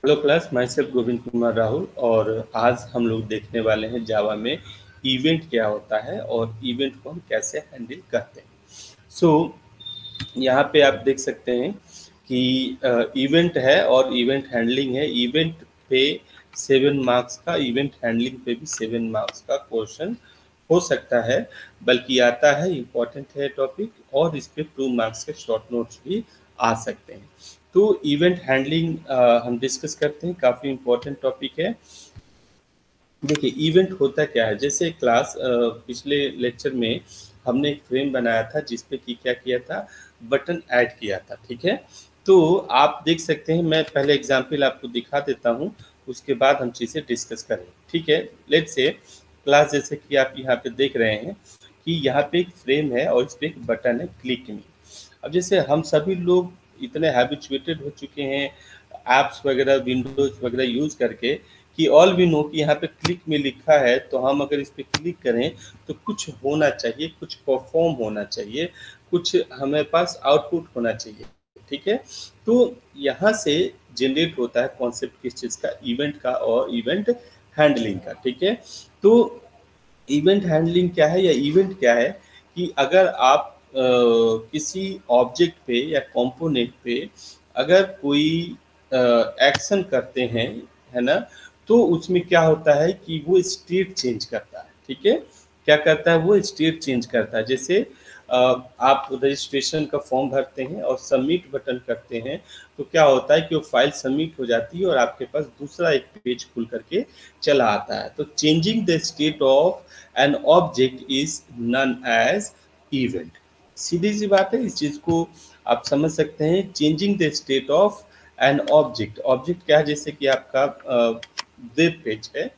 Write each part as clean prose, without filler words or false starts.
Hello class, my self Govind Kumar Rahul. और आज हम लोग देखने वाले हैं जावा में इवेंट क्या होता है और इवेंट को हम कैसे हैंडल करते हैं। सो यहाँ पे आप देख सकते हैं कि इवेंट है और इवेंट हैंडलिंग है। इवेंट पे 7 मार्क्स का, इवेंट हैंडलिंग पे भी 7 मार्क्स का क्वेश्चन हो सकता है, बल्कि आता है, इम्पॉर्टेंट है टॉपिक, और इस पे 2 मार्क्स के शॉर्ट नोट्स भी आ सकते हैं। तो इवेंट हैंडलिंग हम डिस्कस करते हैं, काफ़ी इम्पोर्टेंट टॉपिक है। देखिए, इवेंट होता क्या है। जैसे क्लास पिछले लेक्चर में हमने एक फ्रेम बनाया था जिसपे कि क्या किया था, बटन ऐड किया था। ठीक है, तो आप देख सकते हैं, मैं पहले एग्जांपल आपको दिखा देता हूँ, उसके बाद हम चीज़ें डिस्कस करें। ठीक है, लेट्स से क्लास, जैसे कि आप यहाँ पे देख रहे हैं कि यहाँ पे एक फ्रेम है और इस पे एक बटन है, क्लिक मी। अब जैसे हम सभी लोग इतने हैबिचुएटेड हो चुके हैं ऐप्स वगैरह, विंडोज वगैरह यूज करके, कि ऑल वी नो कि यहाँ पे क्लिक में लिखा है, तो हम अगर इस पे क्लिक करें तो कुछ होना चाहिए, कुछ परफॉर्म होना चाहिए, कुछ हमें पास आउटपुट होना चाहिए। ठीक है, तो यहाँ से जनरेट होता है कॉन्सेप्ट किस चीज़ का, इवेंट का और इवेंट हैंडलिंग का। ठीक है, तो इवेंट हैंडलिंग क्या है या इवेंट क्या है, कि अगर आप किसी ऑब्जेक्ट पे या कंपोनेंट पे अगर कोई एक्शन करते हैं, है ना, तो उसमें क्या होता है कि वो स्टेट चेंज करता है। ठीक है, क्या करता है, वो स्टेट चेंज करता है। जैसे आप रजिस्ट्रेशन का फॉर्म भरते हैं और सबमिट बटन करते हैं, तो क्या होता है कि वो फाइल सबमिट हो जाती है और आपके पास दूसरा एक पेज खुल करके चला आता है। तो changing the state of an object is known as event. सीधी सी बात है, इस चीज को आप समझ सकते हैं। Changing the state of an object, object क्या है, जैसे कि आपका वेब पेज है,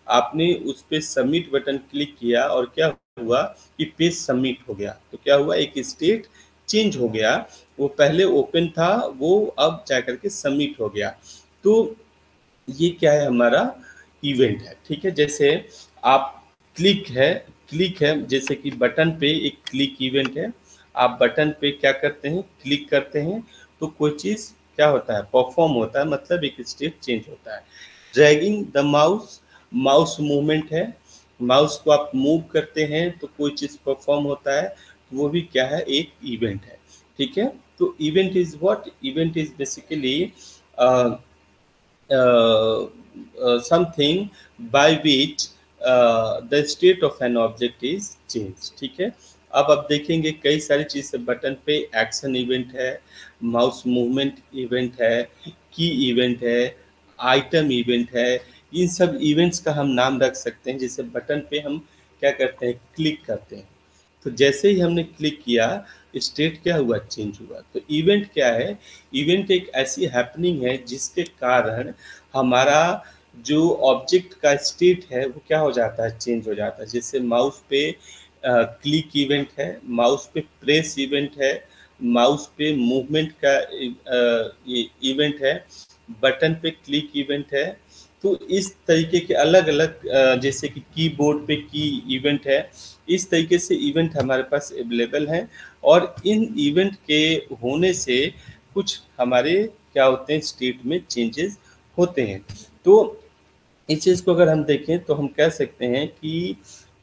आपने उस पे सबमिट बटन क्लिक किया और क्या हुआ कि पेज सबमिट हो गया, तो क्या हुआ, एक स्टेट चेंज हो गया। वो पहले ओपन था, वो अब जाकर के सबमिट हो गया। तो ये क्या है, हमारा इवेंट है। ठीक है, जैसे आप क्लिक है, जैसे कि बटन पे एक क्लिक इवेंट है। आप बटन पे क्या करते हैं, क्लिक करते हैं, तो कोई चीज़ क्या होता है, परफॉर्म होता है, मतलब एक स्टेट चेंज होता है। Dragging the mouse, mouse movement है, माउस को आप मूव करते हैं तो कोई चीज़ परफॉर्म होता है, तो वो भी क्या है, एक इवेंट है। ठीक है, तो event is what, event is basically something by which the state of an object is changed। ठीक है, अब आप देखेंगे कई सारी चीज़ें, बटन पे एक्शन इवेंट है, माउस मूवमेंट इवेंट है, की इवेंट है, आइटम इवेंट है। इन सब इवेंट्स का हम नाम रख सकते हैं। जैसे बटन पे हम क्या करते हैं, क्लिक करते हैं, तो जैसे ही हमने क्लिक किया, स्टेट क्या हुआ, चेंज हुआ। तो इवेंट क्या है, इवेंट एक ऐसी हैपनिंग है जिसके कारण हमारा जो ऑब्जेक्ट का स्टेट है वो क्या हो जाता है, चेंज हो जाता है। जैसे माउस पे क्लिक इवेंट है, माउस पे प्रेस इवेंट है, माउस पे मूवमेंट का इवेंट है, बटन पे क्लिक इवेंट है। तो इस तरीके के अलग अलग, जैसे कि कीबोर्ड पे की इवेंट है, इस तरीके से इवेंट हमारे पास अवेलेबल हैं। और इन इवेंट के होने से कुछ हमारे क्या होते हैं, स्टेट में चेंजेस होते हैं। तो इस चीज़ को अगर हम देखें तो हम कह सकते हैं कि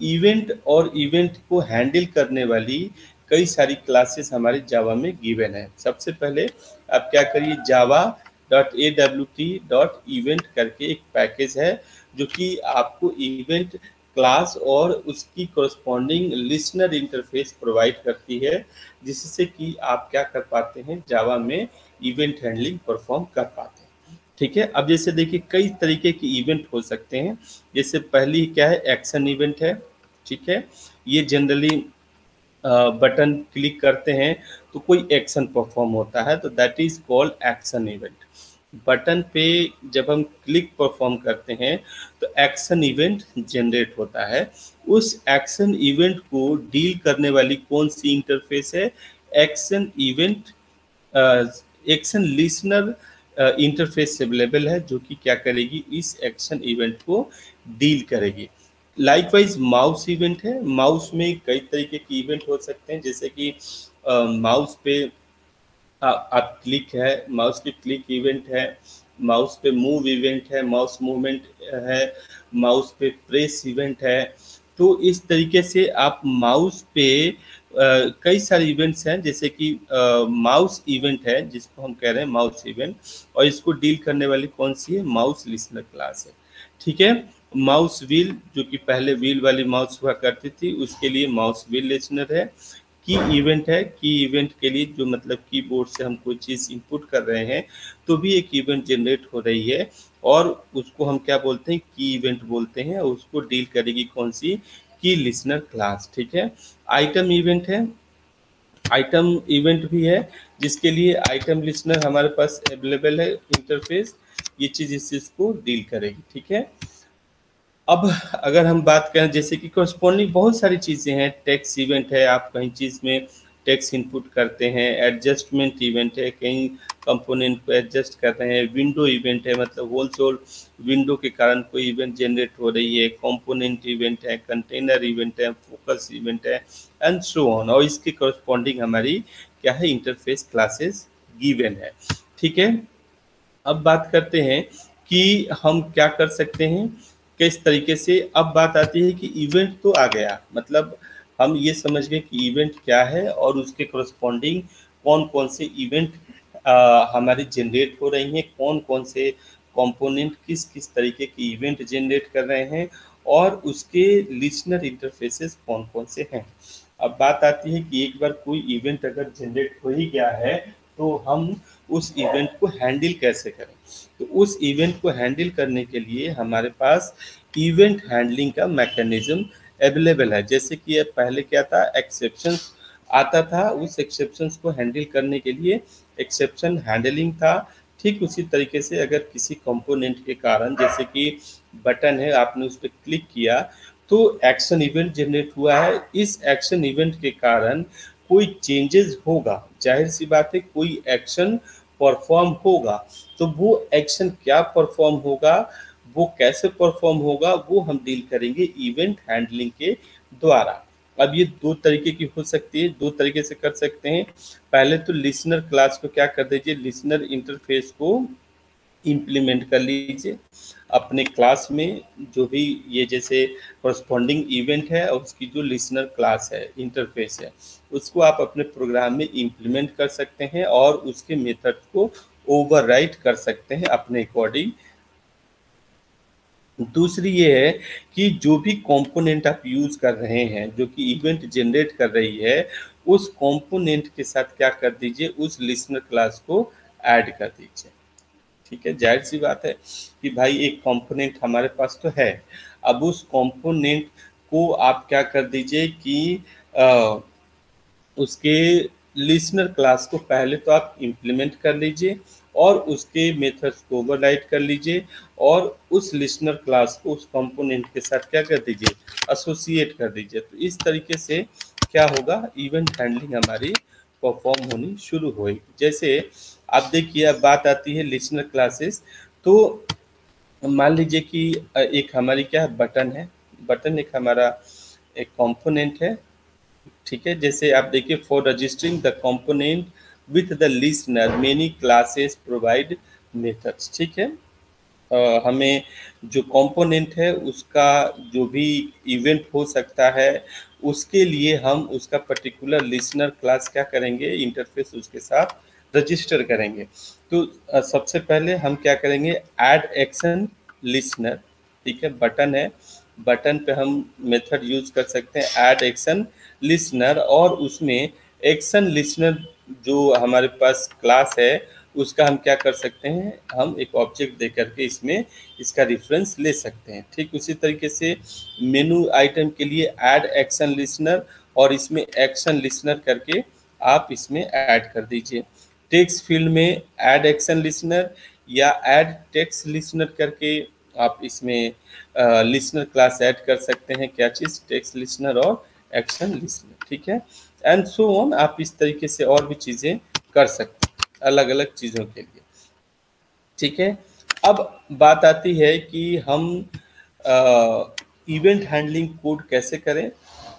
इवेंट और इवेंट को हैंडल करने वाली कई सारी क्लासेस हमारे जावा में गिवन है। सबसे पहले आप क्या करिए, java.awt.event करके एक पैकेज है जो कि आपको इवेंट क्लास और उसकी कॉरस्पॉन्डिंग लिसनर इंटरफेस प्रोवाइड करती है, जिससे कि आप क्या कर पाते हैं, जावा में इवेंट हैंडलिंग परफॉर्म कर पाते हैं। ठीक है, अब जैसे देखिए कई तरीके के इवेंट हो सकते हैं। जैसे पहली क्या है, एक्शन इवेंट है। ठीक है, ये जनरली बटन क्लिक करते हैं तो कोई एक्शन परफॉर्म होता है, तो that is called action event. Button पे जब हम क्लिक परफॉर्म करते हैं तो एक्शन इवेंट जनरेट होता है। उस एक्शन इवेंट को डील करने वाली कौन सी इंटरफेस है, action event action listener interface available है, जो कि क्या करेगी, इस एक्शन इवेंट को डील करेगी। लाइकवाइज माउस इवेंट है, माउस में कई तरीके के इवेंट हो सकते हैं। जैसे कि माउस पे आप क्लिक है, माउस की क्लिक इवेंट है, माउस पे मूव इवेंट है, माउस मूवमेंट है, माउस पे प्रेस इवेंट है। तो इस तरीके से आप माउस पे कई सारे इवेंट्स हैं, जैसे कि माउस इवेंट है जिसको हम कह रहे हैं माउस इवेंट, और इसको डील करने वाली कौन सी है, माउस लिसनर क्लास है। ठीक है, माउस व्हील जो कि पहले व्हील वाली माउस हुआ करती थी, उसके लिए माउस व्हील लिसनर है। की इवेंट है, की इवेंट के लिए जो मतलब कीबोर्ड से हम कोई चीज़ इनपुट कर रहे हैं तो भी एक इवेंट जनरेट हो रही है, और उसको हम क्या बोलते हैं, की इवेंट बोलते हैं, और उसको डील करेगी कौन सी, की लिसनर क्लास। ठीक है, आइटम इवेंट है, आइटम इवेंट भी है जिसके लिए आइटम लिसनर हमारे पास अवेलेबल है इंटरफेस, ये चीज़ इस चीज़ को डील करेगी। ठीक है, अब अगर हम बात करें जैसे कि कॉरस्पॉन्डिंग बहुत सारी चीज़ें हैं, टेक्स्ट इवेंट है, आप कहीं चीज़ में टेक्स्ट इनपुट करते हैं, एडजस्टमेंट इवेंट है, कहीं कंपोनेंट को एडजस्ट कर रहे हैं, विंडो इवेंट है, मतलब होल विंडो के कारण कोई इवेंट जनरेट हो रही है, कंपोनेंट इवेंट है, कंटेनर इवेंट है, फोकस इवेंट है, एंड सो ऑन। और इसके कॉरस्पॉन्डिंग हमारी क्या है, इंटरफेस क्लासेस गिवन है। ठीक है, अब बात करते हैं कि हम क्या कर सकते हैं, किस तरीके से। अब बात आती है कि इवेंट तो आ गया, मतलब हम ये समझ गए कि इवेंट क्या है और उसके करस्पॉन्डिंग कौन कौन से इवेंट हमारी जनरेट हो रही हैं, कौन कौन से कंपोनेंट किस किस तरीके की इवेंट जनरेट कर रहे हैं, और उसके लिसनर इंटरफेसेस कौन कौन से हैं। अब बात आती है कि एक बार कोई इवेंट अगर जनरेट हो ही गया है तो हम उस इवेंट को हैंडल कैसे करें। तो उस इवेंट को हैंडल करने के लिए हमारे पास इवेंट हैंडलिंग का मैकेनिज्म अवेलेबल है। जैसे कि ये पहले क्या था, एक्सेप्शंस आता था, उस एक्सेप्शंस को हैंडल करने के लिए एक्सेप्शन हैंडलिंग था। ठीक उसी तरीके से अगर किसी कंपोनेंट के कारण, जैसे कि बटन है, आपने उस पर क्लिक किया तो एक्शन इवेंट जनरेट हुआ है, इस एक्शन इवेंट के कारण कोई चेंजेस होगा, जाहिर सी बात है कोई एक्शन परफॉर्म होगा, तो वो एक्शन क्या परफॉर्म होगा, वो कैसे परफॉर्म होगा, वो हम डील करेंगे इवेंट हैंडलिंग के द्वारा। अब ये दो तरीके की हो सकती है, दो तरीके से कर सकते हैं। पहले तो लिसनर क्लास को क्या कर दीजिए, लिसनर इंटरफेस को इम्प्लीमेंट कर लीजिए अपने क्लास में, जो भी ये जैसे कॉरस्पॉन्डिंग इवेंट है और उसकी जो लिसनर क्लास है, इंटरफेस है, उसको आप अपने प्रोग्राम में इम्प्लीमेंट कर सकते हैं और उसके मेथड को ओवरराइट कर सकते हैं अपने अकॉर्डिंग। दूसरी ये है कि जो भी कंपोनेंट आप यूज़ कर रहे हैं, जो कि इवेंट जनरेट कर रही है, उस कंपोनेंट के साथ क्या कर दीजिए, उस लिसनर क्लास को ऐड कर दीजिए। ठीक है, जाहिर सी बात है कि भाई एक कंपोनेंट हमारे पास तो है, अब उस कंपोनेंट को आप क्या कर दीजिए कि अ, उसके लिसनर क्लास को पहले तो आप इम्प्लीमेंट कर लीजिए और उसके मेथड्स को ओवरराइड कर लीजिए, और उस लिसनर क्लास को उस कंपोनेंट के साथ क्या कर दीजिए, एसोसिएट कर दीजिए। तो इस तरीके से क्या होगा, इवेंट हैंडलिंग हमारी परफॉर्म होनी शुरू होगी। जैसे आप देखिए, अब बात आती है लिसनर क्लासेस, तो मान लीजिए कि एक हमारी क्या है, बटन है, बटन एक हमारा एक कंपोनेंट है। ठीक है, जैसे आप देखिए, for registering the component with the listener many classes provide methods. ठीक है, हमें जो कंपोनेंट है उसका जो भी इवेंट हो सकता है, उसके लिए हम उसका पर्टिकुलर लिसनर क्लास क्या करेंगे, इंटरफेस उसके साथ रजिस्टर करेंगे। तो सबसे पहले हम क्या करेंगे, ऐड एक्शन लिसनर। ठीक है, बटन है, बटन पे हम मेथड यूज कर सकते हैं ऐड एक्शन लिसनर, और उसमें एक्शन लिसनर जो हमारे पास क्लास है उसका हम क्या कर सकते हैं, हम एक ऑब्जेक्ट दे करके इसमें इसका रेफरेंस ले सकते हैं। ठीक उसी तरीके से मेनू आइटम के लिए ऐड एक्शन लिसनर, और इसमें एक्शन लिसनर करके आप इसमें ऐड कर दीजिए। टेक्स्ट फील्ड में ऐड एक्शन लिसनर या ऐड टेक्स्ट लिसनर करके आप इसमें लिसनर क्लास ऐड कर सकते हैं, क्या चीज़, टेक्स्ट लिसनर और एक्शन लिसनर। ठीक है, एंड सो ऑन, आप इस तरीके से और भी चीज़ें कर सकते हैं अलग अलग चीज़ों के लिए। ठीक है, अब बात आती है कि हम इवेंट हैंडलिंग कोड कैसे करें।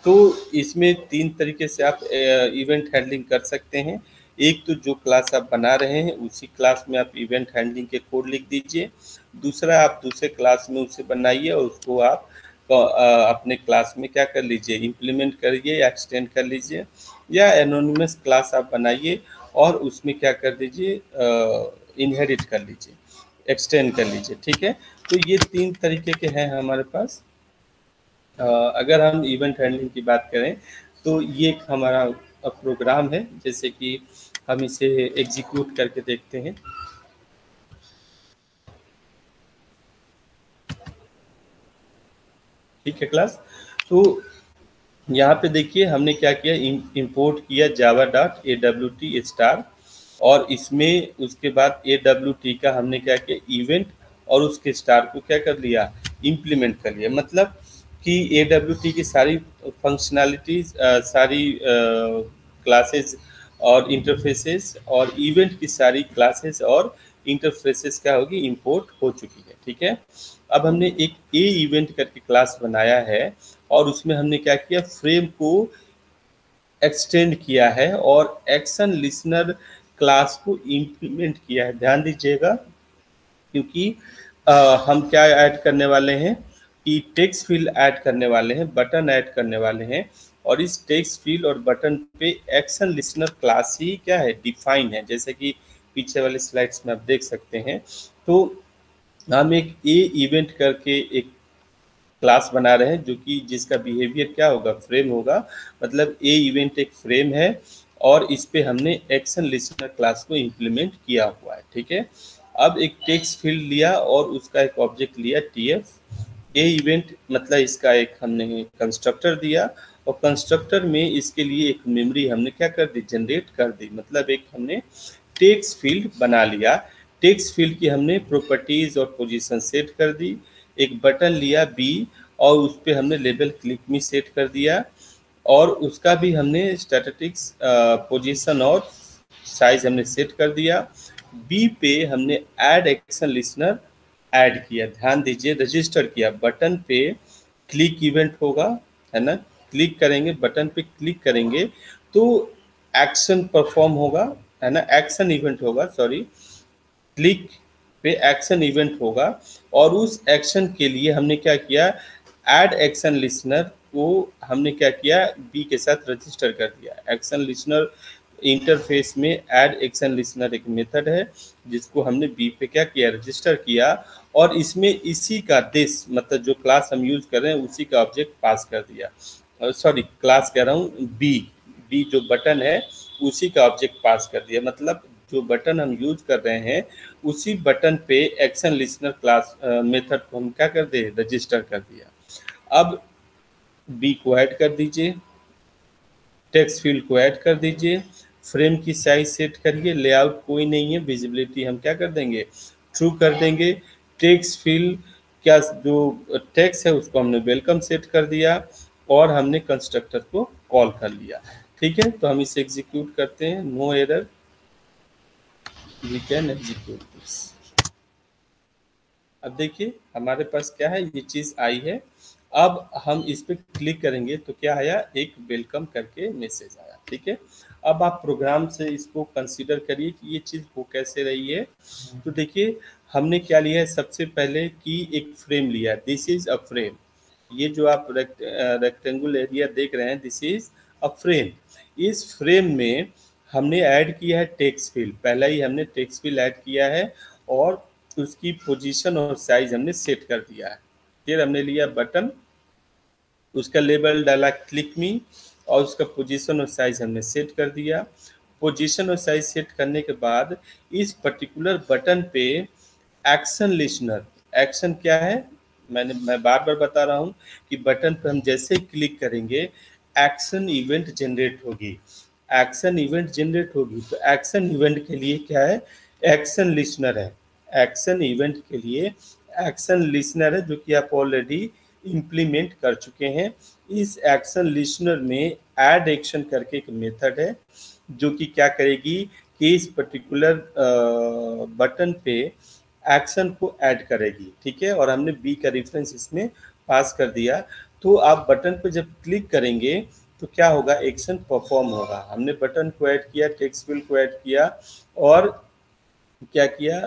तो इसमें तीन तरीके से आप इवेंट हैंडलिंग कर सकते हैं। एक तो जो क्लास आप बना रहे हैं उसी क्लास में आप इवेंट हैंडलिंग के कोड लिख दीजिए, दूसरा आप दूसरे क्लास में उसे बनाइए और उसको आप अपने क्लास में क्या कर लीजिए, इम्प्लीमेंट करिए या एक्सटेंड कर लीजिए, या एनोनिमस क्लास आप बनाइए और उसमें क्या कर दीजिए, इनहेरिट कर लीजिए, एक्सटेंड कर लीजिए। ठीक है, तो ये 3 तरीके के हैं हमारे पास। अगर हम इवेंट हैंडलिंग की बात करें तो ये एक हमारा प्रोग्राम है, जैसे कि हम इसे एग्जीक्यूट करके देखते हैं। ठीक है क्लास, तो यहाँ पे देखिए हमने क्या किया, इंपोर्ट किया java.awt स्टार, और इसमें उसके बाद AWT का हमने क्या किया, इवेंट, और उसके स्टार को क्या कर लिया, इम्प्लीमेंट कर लिया। मतलब कि AWT की सारी फंक्शनैलिटीज, सारी क्लासेस और इंटरफेसेस, और इवेंट की सारी क्लासेस और इंटरफेसेस क्या होगी, इंपोर्ट हो चुकी है। ठीक है, अब हमने एक ए इवेंट करके क्लास बनाया है और उसमें हमने क्या किया, फ्रेम को एक्सटेंड किया है और एक्शन लिसनर क्लास को इम्प्लीमेंट किया है। ध्यान दीजिएगा, क्योंकि हम क्या ऐड करने वाले हैं कि टेक्स्ट फील्ड ऐड करने वाले हैं, बटन ऐड करने वाले हैं, और इस टेक्स्ट फील्ड और बटन पे एक्शन लिसनर क्लास ही क्या है, डिफाइन है, जैसे कि पीछे वाले स्लाइड्स में आप देख सकते हैं। तो हम एक ए इवेंट करके एक क्लास बना रहे हैं जो कि जिसका बिहेवियर क्या होगा, फ्रेम होगा। मतलब ए इवेंट एक फ्रेम है और इस पे हमने एक्शन लिसनर क्लास को इम्प्लीमेंट किया हुआ है। ठीक है, अब एक टेक्स्ट फील्ड लिया और उसका एक ऑब्जेक्ट लिया TF। ए इवेंट मतलब इसका एक हमने कंस्ट्रक्टर दिया, और कंस्ट्रक्टर में इसके लिए एक मेमोरी हमने क्या कर दी, जनरेट कर दी। मतलब एक हमने टेक्स्ट फील्ड बना लिया, टेक्स्ट फील्ड की हमने प्रॉपर्टीज और पोजीशन सेट कर दी। एक बटन लिया B और उस पर हमने लेबल क्लिक मी सेट कर दिया, और उसका भी हमने स्टैटिस्टिक्स, पोजीशन और साइज हमने सेट कर दिया। B पे हमने ऐड एक्शन लिसनर ऐड किया, ध्यान दीजिए, रजिस्टर किया। बटन पे क्लिक इवेंट होगा, है ना, क्लिक करेंगे, बटन पे क्लिक करेंगे तो एक्शन परफॉर्म होगा, है ना, एक्शन इवेंट होगा, सॉरी, क्लिक पे एक्शन इवेंट होगा। और उस एक्शन के लिए हमने क्या किया, ऐड एक्शन लिसनर को हमने क्या किया, बी के साथ रजिस्टर कर दिया। एक्शन लिसनर इंटरफेस में ऐड एक्शन लिसनर एक मेथड है जिसको हमने बी पे क्या किया, रजिस्टर किया, और इसमें इसी का दिस मतलब जो क्लास हम यूज कर रहे हैं उसी का ऑब्जेक्ट पास कर दिया। सॉरी, क्लास कह रहा हूँ, बी जो बटन है उसी का ऑब्जेक्ट पास कर दिया। मतलब जो बटन हम यूज कर रहे हैं उसी बटन पे एक्शन लिसनर क्लास मेथड को हम क्या कर दे, रजिस्टर कर दिया। अब बी को ऐड कर दीजिए, टेक्स्ट फील्ड को ऐड कर दीजिए, फ्रेम की साइज सेट करिए, लेआउट कोई नहीं है, विजिबिलिटी हम क्या कर देंगे, ट्रू कर देंगे। टेक्स्ट फील्ड क्या, जो टेक्स्ट है उसको हमने वेलकम सेट कर दिया, और हमने कंस्ट्रक्टर को कॉल कर लिया। ठीक है, तो हम इसे एग्जीक्यूट करते हैं, no error, we can execute this. अब देखिए हमारे पास क्या है, ये चीज़ आई है। अब हम इस पर क्लिक करेंगे तो क्या आया, एक वेलकम करके मैसेज आया। ठीक है, अब आप प्रोग्राम से इसको कंसीडर करिए कि ये चीज़ हो कैसे रही है। तो देखिए हमने क्या लिया है, सबसे पहले कि एक फ्रेम लिया, दिस इज अ फ्रेम। ये जो आप रेक्टेंगुलर एरिया देख रहे हैं, दिस इज अ फ्रेम। इस फ्रेम में हमने ऐड किया है टेक्स्ट फील्ड, पहला ही हमने टेक्स्ट फील्ड ऐड किया है, और उसकी पोजीशन और साइज हमने सेट कर दिया है। फिर हमने लिया बटन, उसका लेबल डाला क्लिक मी, और उसका पोजीशन और साइज हमने सेट कर दिया। पोजीशन और साइज सेट करने के बाद इस पर्टिकुलर बटन पे एक्शन लिसनर, एक्शन क्या है, मैं बार बार बता रहा हूँ कि बटन पर हम जैसे ही क्लिक करेंगे एक्शन इवेंट जनरेट होगी। एक्शन इवेंट जनरेट होगी तो एक्शन इवेंट के लिए क्या है, एक्शन लिसनर है। एक्शन इवेंट के लिए एक्शन लिसनर है जो कि आप ऑलरेडी इम्प्लीमेंट कर चुके हैं। इस एक्शन लिसनर में ऐड एक्शन करके एक मेथड है जो कि क्या करेगी कि इस पर्टिकुलर बटन पे एक्शन को ऐड करेगी। ठीक है, और हमने बी का रेफरेंस इसमें पास कर दिया। तो आप बटन पर जब क्लिक करेंगे तो क्या होगा, एक्शन परफॉर्म होगा। हमने बटन को ऐड किया, टेक्स्ट फील्ड को ऐड किया और क्या किया,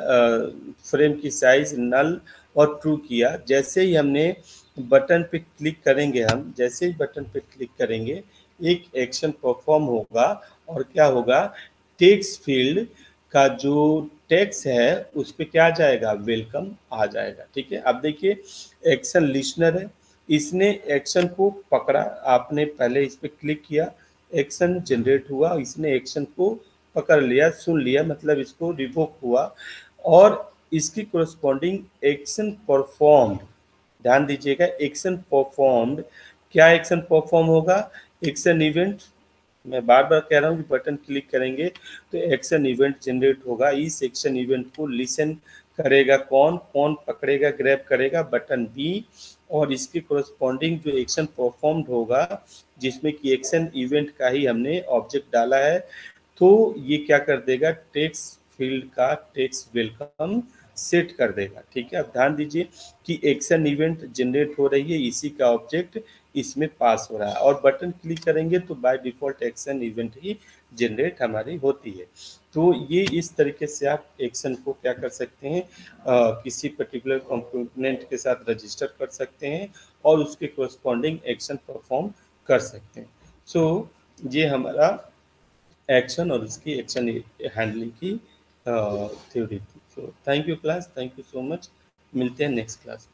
फ्रेम की साइज नल और ट्रू किया। जैसे ही हमने बटन पे क्लिक करेंगे, हम जैसे ही बटन पे क्लिक करेंगे एक एक्शन परफॉर्म होगा और क्या होगा, टेक्स्ट फील्ड का जो टेक्स्ट है उस पे क्या आ जाएगा, वेलकम आ जाएगा। ठीक है, अब देखिए एक्शन लिस्नर है, इसने एक्शन को पकड़ा, आपने पहले इस पे क्लिक किया, एक्शन जनरेट हुआ, इसने एक्शन को पकड़ लिया, सुन लिया, मतलब इसको रिवोक हुआ और इसकी कोरस्पॉन्डिंग एक्शन परफॉर्म्ड। ध्यान दीजिएगा, एक्शन परफॉर्म्ड, क्या एक्शन परफॉर्म होगा, एक्शन इवेंट। मैं बार बार कह रहा हूँ कि बटन क्लिक करेंगे तो एक्शन इवेंट जनरेट होगा। इस एक्शन इवेंट को लिसन करेगा कौन, कौन पकड़ेगा, ग्रैब करेगा, बटन बी। और इसके कोरस्पॉन्डिंग जो एक्शन परफॉर्म्ड होगा, जिसमें कि एक्शन इवेंट का ही हमने ऑब्जेक्ट डाला है, तो ये क्या कर देगा, टेक्स्ट फील्ड का टेक्स्ट वेलकम सेट कर देगा। ठीक है, अब ध्यान दीजिए कि एक्शन इवेंट जनरेट हो रही है, इसी का ऑब्जेक्ट इसमें पास हो रहा है और बटन क्लिक करेंगे तो by default action event he generate हमारी होती है। तो ये इस तरीके से आप एक्शन को क्या कर सकते हैं, किसी पर्टिकुलर कंपोनेंट के साथ रजिस्टर कर सकते हैं और उसके कोरस्पॉन्डिंग एक्शन परफॉर्म कर सकते हैं। सो ये हमारा एक्शन और उसकी एक्शन हैंडलिंग की थ्योरी थी। So thank you class, thank you so much, मिलते हैं नेक्स्ट क्लास।